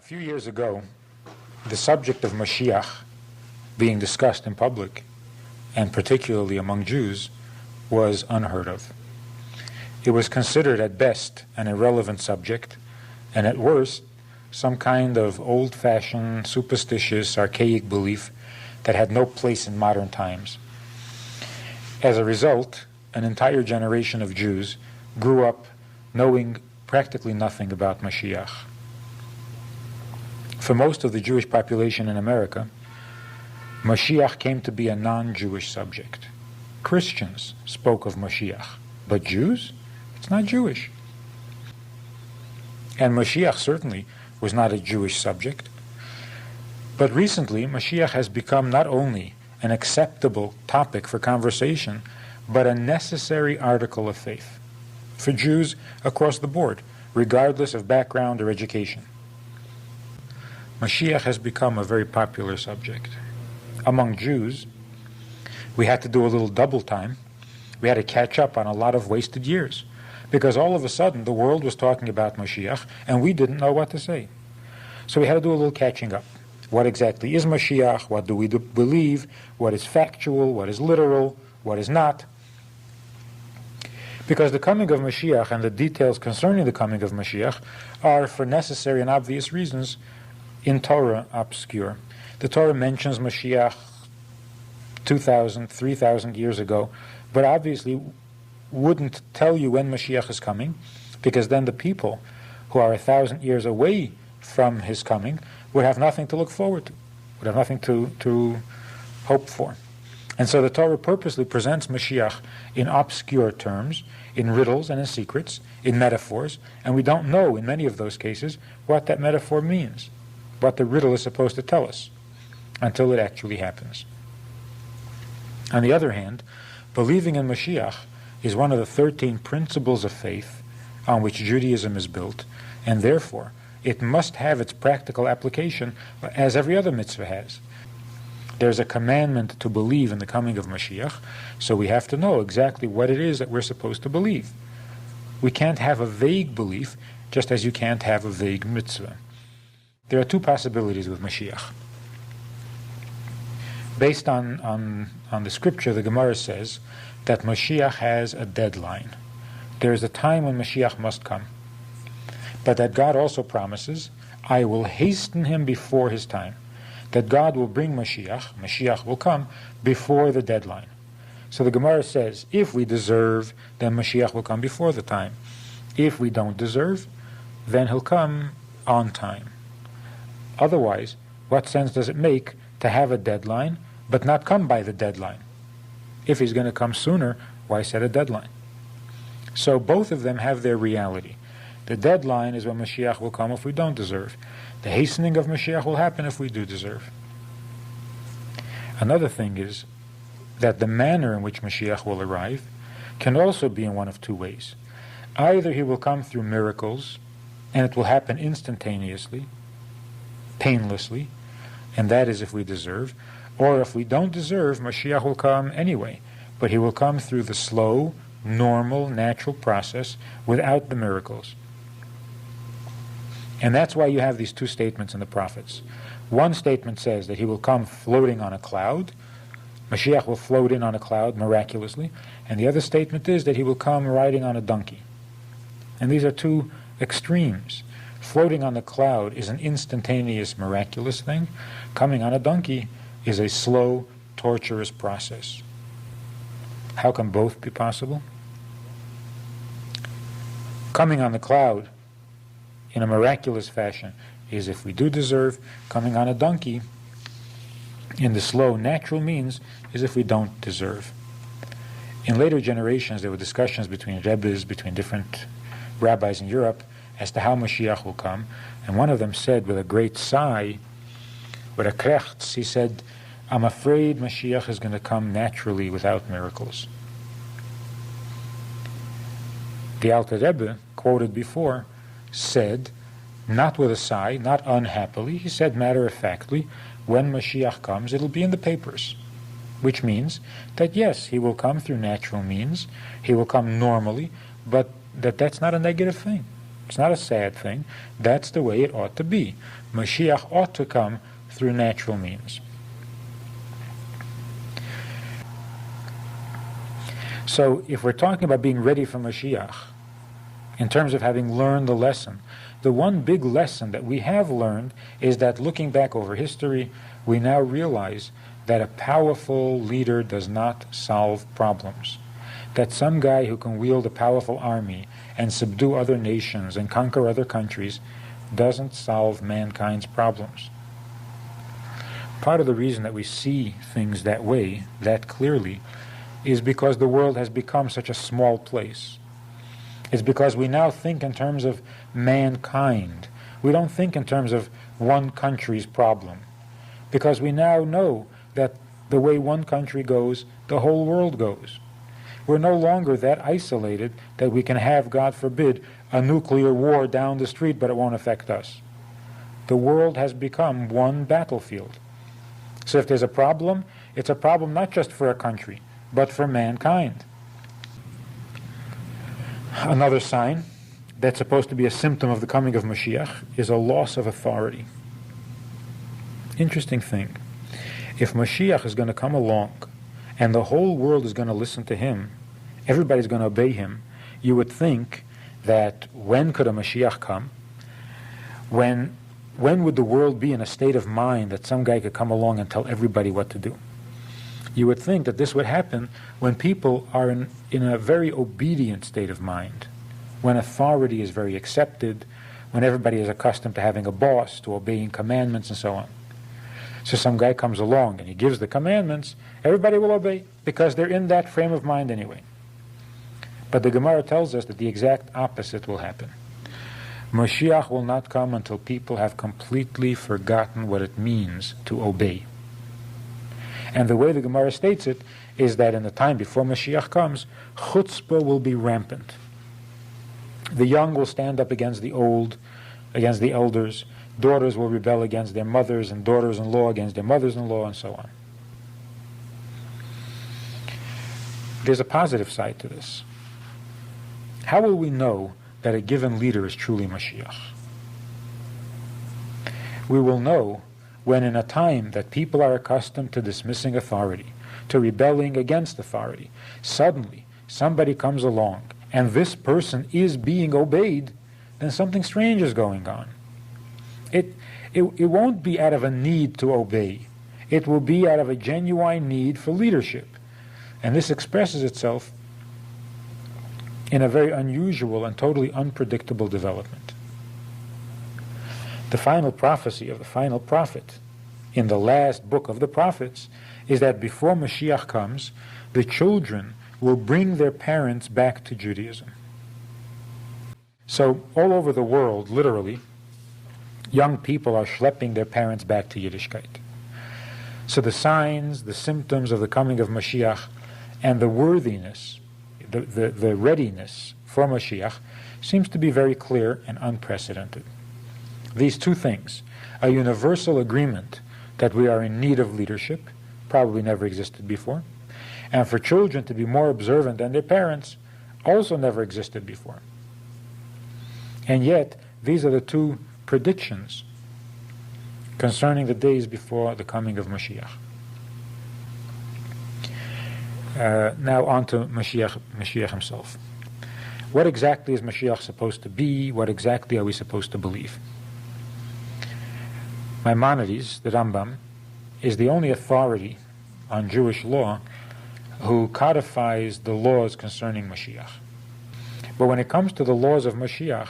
few years ago, the subject of Mashiach being discussed in public, and particularly among Jews, was unheard of. It was considered at best an irrelevant subject, and at worst, some kind of old-fashioned, superstitious, archaic belief that had no place in modern times. As a result, an entire generation of Jews grew up knowing practically nothing about Mashiach. For most of the Jewish population in America, Mashiach came to be a non-Jewish subject. Christians spoke of Mashiach, but Jews? It's not Jewish. And Mashiach certainly was not a Jewish subject. But recently, Mashiach has become not only an acceptable topic for conversation, but a necessary article of faith for Jews across the board, regardless of background or education. Mashiach has become a very popular subject. Among Jews, we had to do a little double time. We had to catch up on a lot of wasted years, because all of a sudden the world was talking about Mashiach, and we didn't know what to say. So we had to do a little catching up. What exactly is Mashiach? What do we believe? What is factual? What is literal? What is not? Because the coming of Mashiach and the details concerning the coming of Mashiach are, for necessary and obvious reasons, in Torah obscure. The Torah mentions Mashiach 2,000, 3,000 years ago, but obviously wouldn't tell you when Mashiach is coming, because then the people who are 1,000 years away from his coming would have nothing to look forward to, would have nothing to hope for. And so the Torah purposely presents Mashiach in obscure terms, in riddles and in secrets, in metaphors, and we don't know in many of those cases what that metaphor means, what the riddle is supposed to tell us, until it actually happens. On the other hand, believing in Mashiach is one of the 13 principles of faith on which Judaism is built, and therefore it must have its practical application as every other mitzvah has. There's a commandment to believe in the coming of Mashiach, so we have to know exactly what it is that we're supposed to believe. We can't have a vague belief, just as you can't have a vague mitzvah. There are two possibilities with Mashiach. Based on the scripture, the Gemara says that Mashiach has a deadline. There is a time when Mashiach must come. But that God also promises, I will hasten him before his time. That God will bring Mashiach, Mashiach will come before the deadline. So the Gemara says, if we deserve, then Mashiach will come before the time. If we don't deserve, then he'll come on time. Otherwise, what sense does it make to have a deadline, but not come by the deadline? If he's going to come sooner, why set a deadline? So both of them have their reality. The deadline is when Mashiach will come if we don't deserve. The hastening of Mashiach will happen if we do deserve. Another thing is that the manner in which Mashiach will arrive can also be in one of two ways. Either he will come through miracles, and it will happen instantaneously, painlessly, and that is if we deserve, or if we don't deserve, Mashiach will come anyway, but he will come through the slow, normal, natural process without the miracles. And that's why you have these two statements in the prophets. One statement says that he will come floating on a cloud. Mashiach will float in on a cloud miraculously. And the other statement is that he will come riding on a donkey. And these are two extremes. Floating on the cloud is an instantaneous, miraculous thing. Coming on a donkey is a slow, torturous process. How can both be possible? Coming on the cloud in a miraculous fashion is if we do deserve. Coming on a donkey in the slow, natural means is if we don't deserve. In later generations, there were discussions between rebbes, between different rabbis in Europe, as to how Mashiach will come, and one of them said with a great sigh, with a krechts, he said, I'm afraid Mashiach is going to come naturally without miracles. The Alter Rebbe, quoted before, said, not with a sigh, not unhappily, he said matter-of-factly, when Mashiach comes, it'll be in the papers. Which means that yes, he will come through natural means, he will come normally, but that's not a negative thing. It's not a sad thing. That's the way it ought to be. Mashiach ought to come through natural means. So if we're talking about being ready for Mashiach, in terms of having learned the lesson, the one big lesson that we have learned is that looking back over history, we now realize that a powerful leader does not solve problems. That some guy who can wield a powerful army and subdue other nations and conquer other countries doesn't solve mankind's problems. Part of the reason that we see things that way, that clearly, is because the world has become such a small place. It's because we now think in terms of mankind. We don't think in terms of one country's problem. Because we now know that the way one country goes, the whole world goes. We're no longer that isolated that we can have, God forbid, a nuclear war down the street, but it won't affect us. The world has become one battlefield. So if there's a problem, it's a problem not just for a country, but for mankind. Another sign that's supposed to be a symptom of the coming of Mashiach is a loss of authority. Interesting thing. If Mashiach is going to come along and the whole world is going to listen to him, everybody's going to obey him, you would think that when could a Mashiach come? When would the world be in a state of mind that some guy could come along and tell everybody what to do? You would think that this would happen when people are in a very obedient state of mind, when authority is very accepted, when everybody is accustomed to having a boss, to obeying commandments and so on. So some guy comes along and he gives the commandments, everybody will obey because they're in that frame of mind anyway. But the Gemara tells us that the exact opposite will happen. Mashiach will not come until people have completely forgotten what it means to obey. And the way the Gemara states it is that in the time before Mashiach comes, chutzpah will be rampant. The young will stand up against the old, against the elders. Daughters will rebel against their mothers, and daughters-in-law against their mothers-in-law, and so on. There's a positive side to this. How will we know that a given leader is truly Mashiach? We will know when in a time that people are accustomed to dismissing authority, to rebelling against authority, suddenly somebody comes along and this person is being obeyed, then something strange is going on. It won't be out of a need to obey. It will be out of a genuine need for leadership. And this expresses itself in a very unusual and totally unpredictable development. The final prophecy of the final prophet in the last book of the prophets is that before Mashiach comes, the children will bring their parents back to Judaism. So all over the world, literally, young people are schlepping their parents back to Yiddishkeit. So the signs, the symptoms of the coming of Mashiach, and the worthiness, the readiness for Mashiach seems to be very clear and unprecedented. These two things, a universal agreement that we are in need of leadership, probably never existed before, and for children to be more observant than their parents, also never existed before. And yet, these are the two predictions concerning the days before the coming of Mashiach. Now on to Mashiach himself. What exactly is Mashiach supposed to be? What exactly are we supposed to believe? Maimonides, the Rambam, is the only authority on Jewish law who codifies the laws concerning Mashiach. But when it comes to the laws of Mashiach,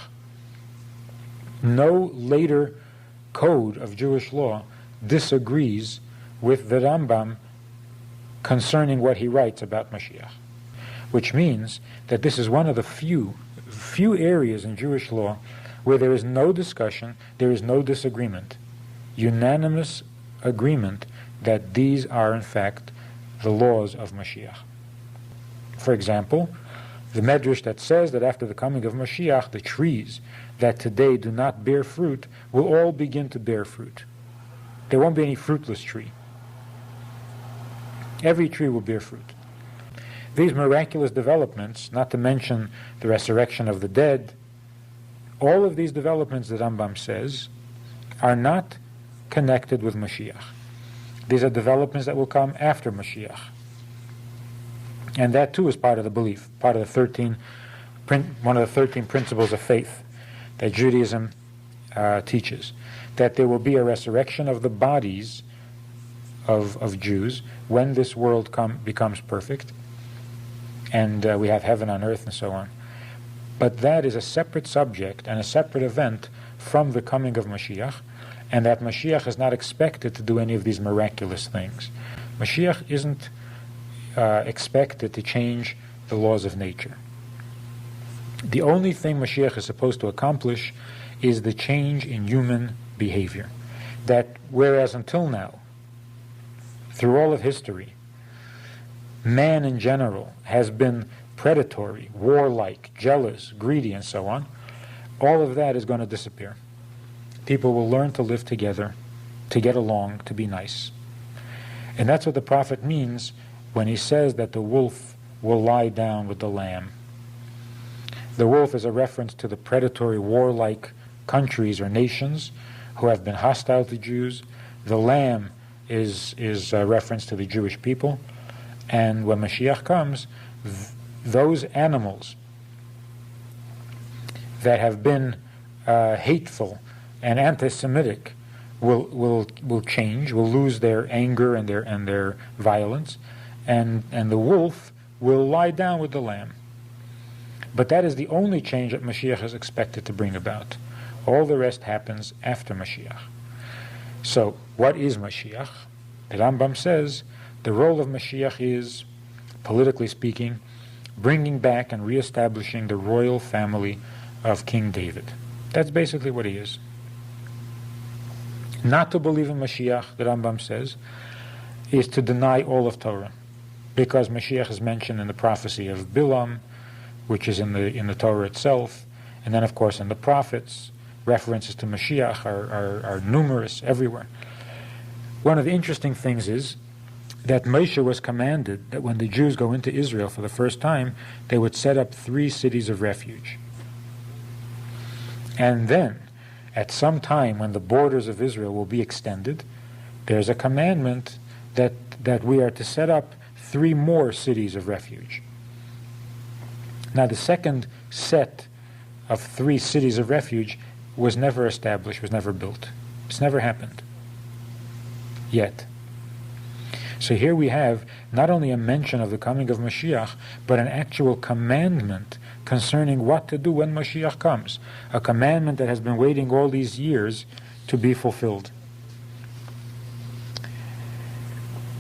no later code of Jewish law disagrees with the Rambam concerning what he writes about Mashiach, which means that this is one of the few areas in Jewish law where there is no discussion, there is no disagreement, unanimous agreement that these are in fact the laws of Mashiach. For example, the Medrash that says that after the coming of Mashiach, the trees that today do not bear fruit will all begin to bear fruit. There won't be any fruitless tree. Every tree will bear fruit. These miraculous developments, not to mention the resurrection of the dead, All of these developments, the Rambam says, are not connected with Mashiach. These are developments that will come after Mashiach. And that too is part of the belief, part of the one of the 13 principles of faith that Judaism teaches, that there will be a resurrection of the bodies of Jews when this world becomes perfect, and we have heaven on earth and so on. But that is a separate subject and a separate event from the coming of Mashiach, and that Mashiach is not expected to do any of these miraculous things. Mashiach isn't expected to change the laws of nature. The only thing Mashiach is supposed to accomplish is the change in human behavior. That whereas until now, through all of history, man in general has been predatory, warlike, jealous, greedy, and so on, all of that is going to disappear. People will learn to live together, to get along, to be nice. And that's what the prophet means when he says that the wolf will lie down with the lamb. The wolf is a reference to the predatory, warlike countries or nations who have been hostile to Jews. The lamb is a reference to the Jewish people. And when Mashiach comes, those animals that have been hateful and anti-Semitic will change, will lose their anger and their violence, and the wolf will lie down with the lamb. But that is the only change that Mashiach is expected to bring about. All the rest happens after Mashiach. So, what is Mashiach? The Rambam says the role of Mashiach is, politically speaking, bringing back and reestablishing the royal family of King David. That's basically what he is. Not to believe in Mashiach, the Rambam says, is to deny all of Torah, because Mashiach is mentioned in the prophecy of Bilam, which is in the Torah itself, and then of course in the prophets. References to Mashiach are numerous everywhere. One of the interesting things is that Moshe was commanded that when the Jews go into Israel for the first time, they would set up 3 cities of refuge. And then, at some time when the borders of Israel will be extended, there's a commandment that we are to set up 3 more cities of refuge. Now, the second set of 3 cities of refuge was never established, was never built. It's never happened yet. So here we have not only a mention of the coming of Mashiach, but an actual commandment concerning what to do when Mashiach comes. A commandment that has been waiting all these years to be fulfilled.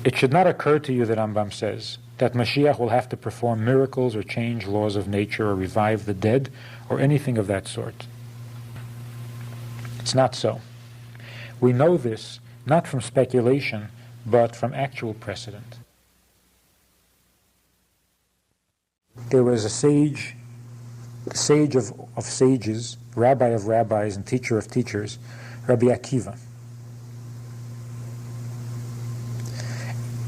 It should not occur to you, the Rambam says, that Mashiach will have to perform miracles or change laws of nature or revive the dead or anything of that sort. It's not so. We know this not from speculation, but from actual precedent. There was a sage of sages, rabbi of rabbis, and teacher of teachers, Rabbi Akiva.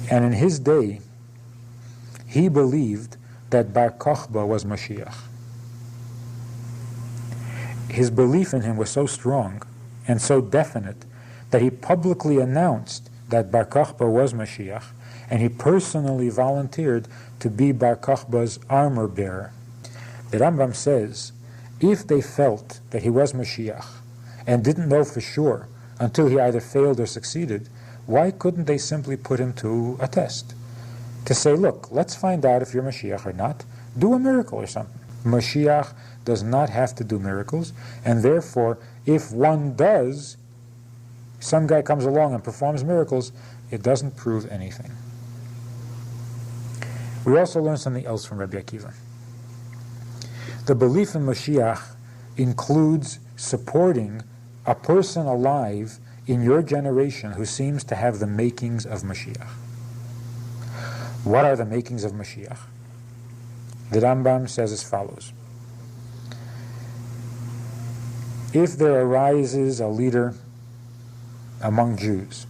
And in his day, he believed that Bar Kokhba was Mashiach. His belief in him was so strong and so definite that he publicly announced that Bar Kokhba was Mashiach, and he personally volunteered to be Bar Kokhba's armor bearer. The Rambam says, if they felt that he was Mashiach and didn't know for sure until he either failed or succeeded, why couldn't they simply put him to a test? To say, look, let's find out if you're Mashiach or not. Do a miracle or something. Mashiach does not have to do miracles, and therefore, if one does, some guy comes along and performs miracles, it doesn't prove anything. We also learn something else from Rabbi Akiva. The belief in Mashiach includes supporting a person alive in your generation who seems to have the makings of Mashiach. What are the makings of Mashiach? The Rambam says as follows. If there arises a leader among Jews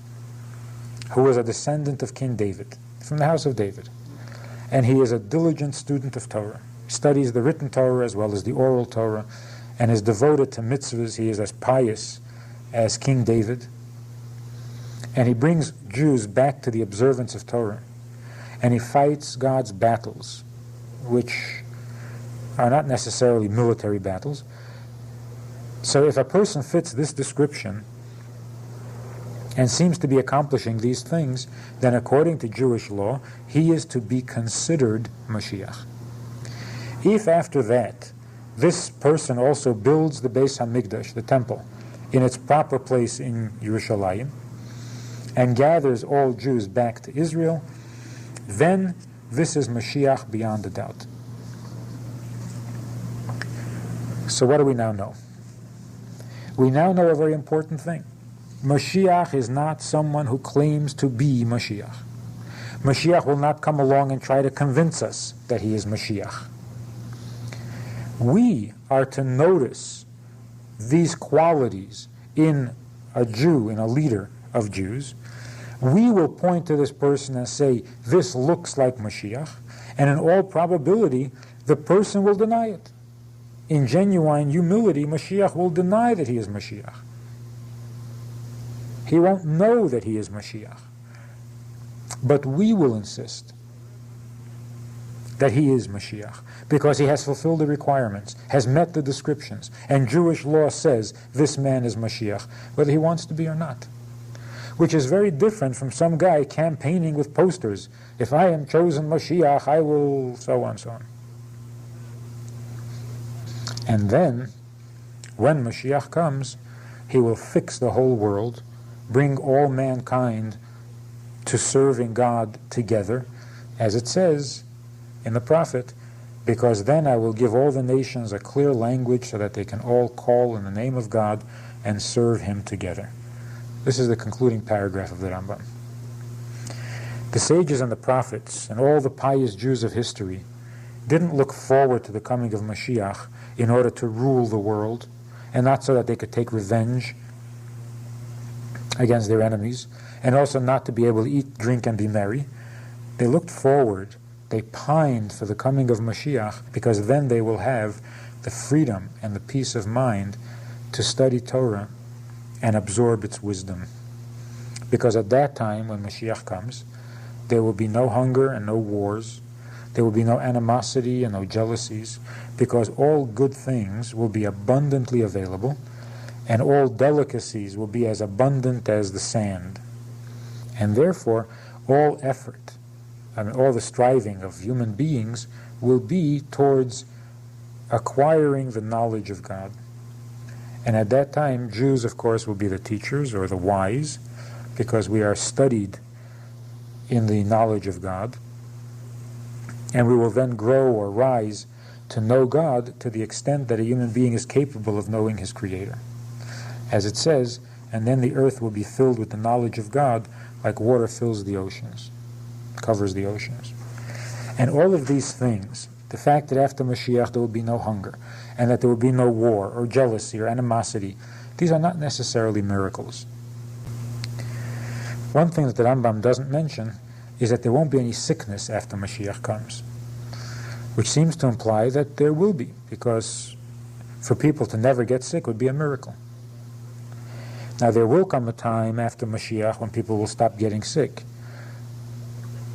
who is a descendant of King David, from the house of David, and he is a diligent student of Torah, studies the written Torah as well as the oral Torah, and is devoted to mitzvahs. He is as pious as King David. And he brings Jews back to the observance of Torah. And he fights God's battles, which are not necessarily military battles. So if a person fits this description and seems to be accomplishing these things, then according to Jewish law, he is to be considered Mashiach. If after that, this person also builds the Beis HaMikdash, the temple, in its proper place in Yerushalayim, and gathers all Jews back to Israel, then this is Mashiach beyond a doubt. So what do we now know? We now know a very important thing. Mashiach is not someone who claims to be Mashiach. Mashiach will not come along and try to convince us that he is Mashiach. We are to notice these qualities in a Jew, in a leader of Jews. We will point to this person and say, this looks like Mashiach, and in all probability, the person will deny it. In genuine humility, Mashiach will deny that he is Mashiach. He won't know that he is Mashiach. But we will insist that he is Mashiach, because he has fulfilled the requirements, has met the descriptions, and Jewish law says this man is Mashiach, whether he wants to be or not. Which is very different from some guy campaigning with posters. If I am chosen Mashiach, I will so on, so on. And then, when Mashiach comes, he will fix the whole world, bring all mankind to serving God together, as it says in the prophet, because then I will give all the nations a clear language so that they can all call in the name of God and serve him together. This is the concluding paragraph of the Rambam. The sages and the prophets and all the pious Jews of history didn't look forward to the coming of Mashiach in order to rule the world, and not so that they could take revenge against their enemies, and also not to be able to eat, drink, and be merry. They looked forward, they pined for the coming of Mashiach, because then they will have the freedom and the peace of mind to study Torah and absorb its wisdom. Because at that time, when Mashiach comes, there will be no hunger and no wars, there will be no animosity and no jealousies, because all good things will be abundantly available, and all delicacies will be as abundant as the sand. And therefore, all effort, all the striving of human beings will be towards acquiring the knowledge of God. And at that time, Jews, of course, will be the teachers or the wise, because we are studied in the knowledge of God. And we will then grow or rise to know God to the extent that a human being is capable of knowing his Creator. As it says, and then the earth will be filled with the knowledge of God like water fills the oceans, covers the oceans. And all of these things, the fact that after Mashiach there will be no hunger, and that there will be no war or jealousy or animosity, these are not necessarily miracles. One thing that the Rambam doesn't mention is that there won't be any sickness after Mashiach comes, which seems to imply that there will be, because for people to never get sick would be a miracle. Now there will come a time after Mashiach when people will stop getting sick.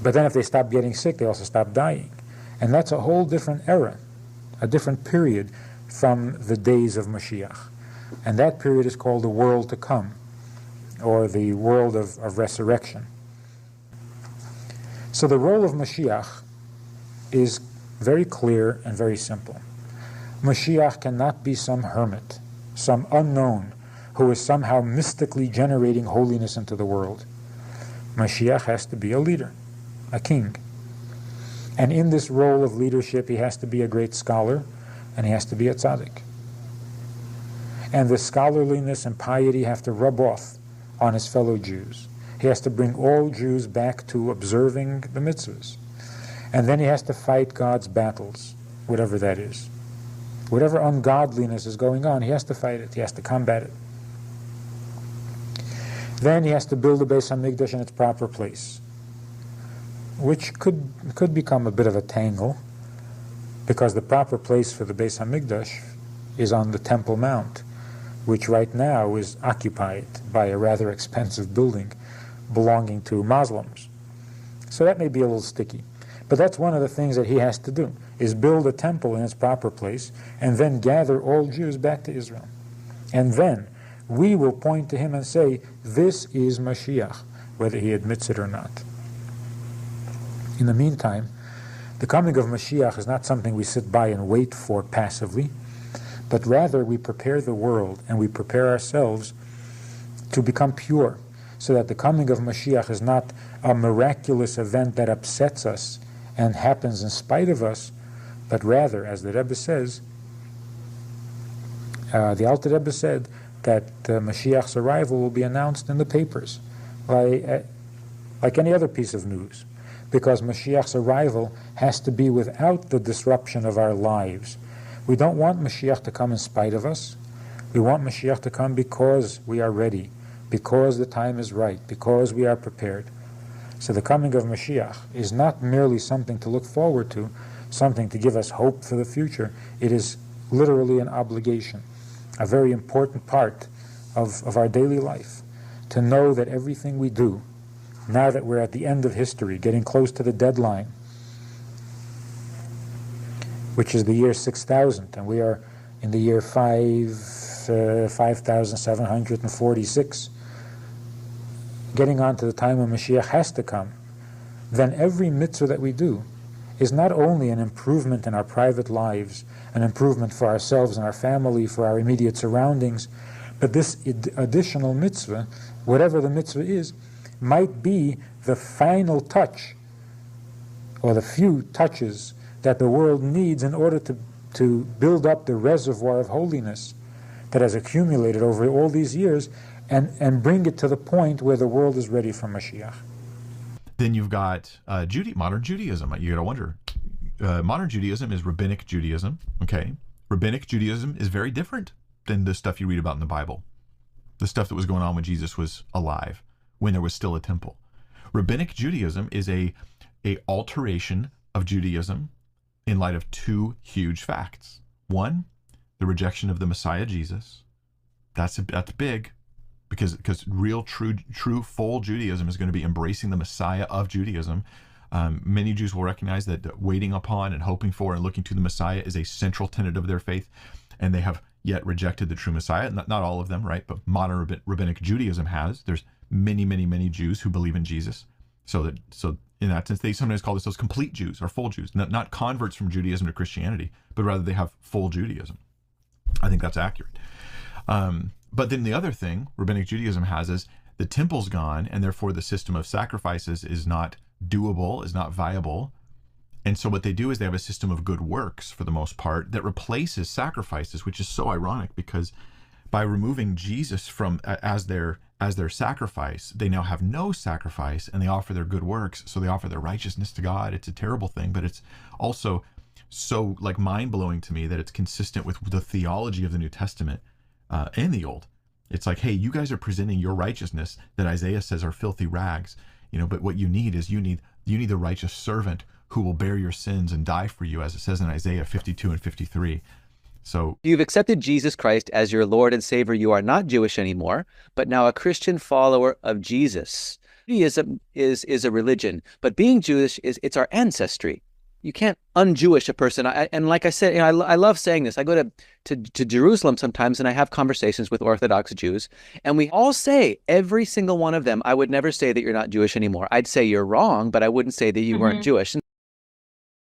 But then if they stop getting sick, they also stop dying. And that's a whole different era, a different period from the days of Mashiach. And that period is called the world to come, or the world of resurrection. So the role of Mashiach is very clear and very simple. Mashiach cannot be some hermit, some unknown, who is somehow mystically generating holiness into the world. Mashiach has to be a leader, a king. And in this role of leadership, he has to be a great scholar, and he has to be a tzaddik. And the scholarliness and piety have to rub off on his fellow Jews. He has to bring all Jews back to observing the mitzvahs. And then he has to fight God's battles, whatever that is. Whatever ungodliness is going on, he has to fight it. He has to combat it. Then he has to build the Beis HaMikdash in its proper place, which could become a bit of a tangle, because the proper place for the Beis HaMikdash is on the Temple Mount, which right now is occupied by a rather expensive building belonging to Muslims. So that may be a little sticky. But that's one of the things that he has to do, is build a temple in its proper place and then gather all Jews back to Israel. And then we will point to him and say, this is Mashiach, whether he admits it or not. In the meantime, the coming of Mashiach is not something we sit by and wait for passively, but rather we prepare the world and we prepare ourselves to become pure, so that the coming of Mashiach is not a miraculous event that upsets us and happens in spite of us, but rather, as the Rebbe says, the Alter Rebbe said that Mashiach's arrival will be announced in the papers, like any other piece of news, because Mashiach's arrival has to be without the disruption of our lives. We don't want Mashiach to come in spite of us. We want Mashiach to come because we are ready, because the time is right, because we are prepared. So the coming of Mashiach is not merely something to look forward to, something to give us hope for the future. It is literally an obligation, a very important part of our daily life, to know that everything we do, now that we're at the end of history, getting close to the deadline, which is the year 6000, and we are in the year 5746, getting on to the time when Mashiach has to come, then every mitzvah that we do is not only an improvement in our private lives, an improvement for ourselves and our family, for our immediate surroundings, but this additional mitzvah, whatever the mitzvah is, might be the final touch, or the few touches that the world needs in order to build up the reservoir of holiness that has accumulated over all these years, and bring it to the point where the world is ready for Mashiach. Then you've got modern Judaism. You gotta wonder, modern Judaism is Rabbinic Judaism. Okay, Rabbinic Judaism is very different than the stuff you read about in the Bible, the stuff that was going on when Jesus was alive, when there was still a temple. Rabbinic Judaism is a alteration of Judaism in light of two huge facts. One, the rejection of the Messiah Jesus. That's big. Because real, true, full Judaism is going to be embracing the Messiah of Judaism. Many Jews will recognize that waiting upon and hoping for and looking to the Messiah is a central tenet of their faith, and they have yet rejected the true Messiah. Not all of them, right? But modern Rabbinic Judaism has. There's many, many, many Jews who believe in Jesus. So in that sense, they sometimes call themselves complete Jews or full Jews, not converts from Judaism to Christianity, but rather they have full Judaism. I think that's accurate. But then the other thing Rabbinic Judaism has is the temple's gone, and therefore the system of sacrifices is not doable, is not viable. And so what they do is they have a system of good works, for the most part, that replaces sacrifices, which is so ironic, because by removing Jesus from as their sacrifice, they now have no sacrifice, and they offer their good works, so they offer their righteousness to God. It's a terrible thing, but it's also so mind-blowing to me that it's consistent with the theology of the New Testament and the Old. It's like, hey, you guys are presenting your righteousness that Isaiah says are filthy rags, but what you need is you need the righteous servant who will bear your sins and die for you, as it says in Isaiah 52 and 53. So you've accepted Jesus Christ as your Lord and Savior. You are not Jewish anymore, but now a Christian follower of Jesus. Judaism is a religion, but being Jewish it's our ancestry. You can't un-Jewish a person. And like I said, I love saying this. I go to Jerusalem sometimes, and I have conversations with Orthodox Jews, and we all say, every single one of them, I would never say that you're not Jewish anymore. I'd say you're wrong, but I wouldn't say that you weren't Jewish.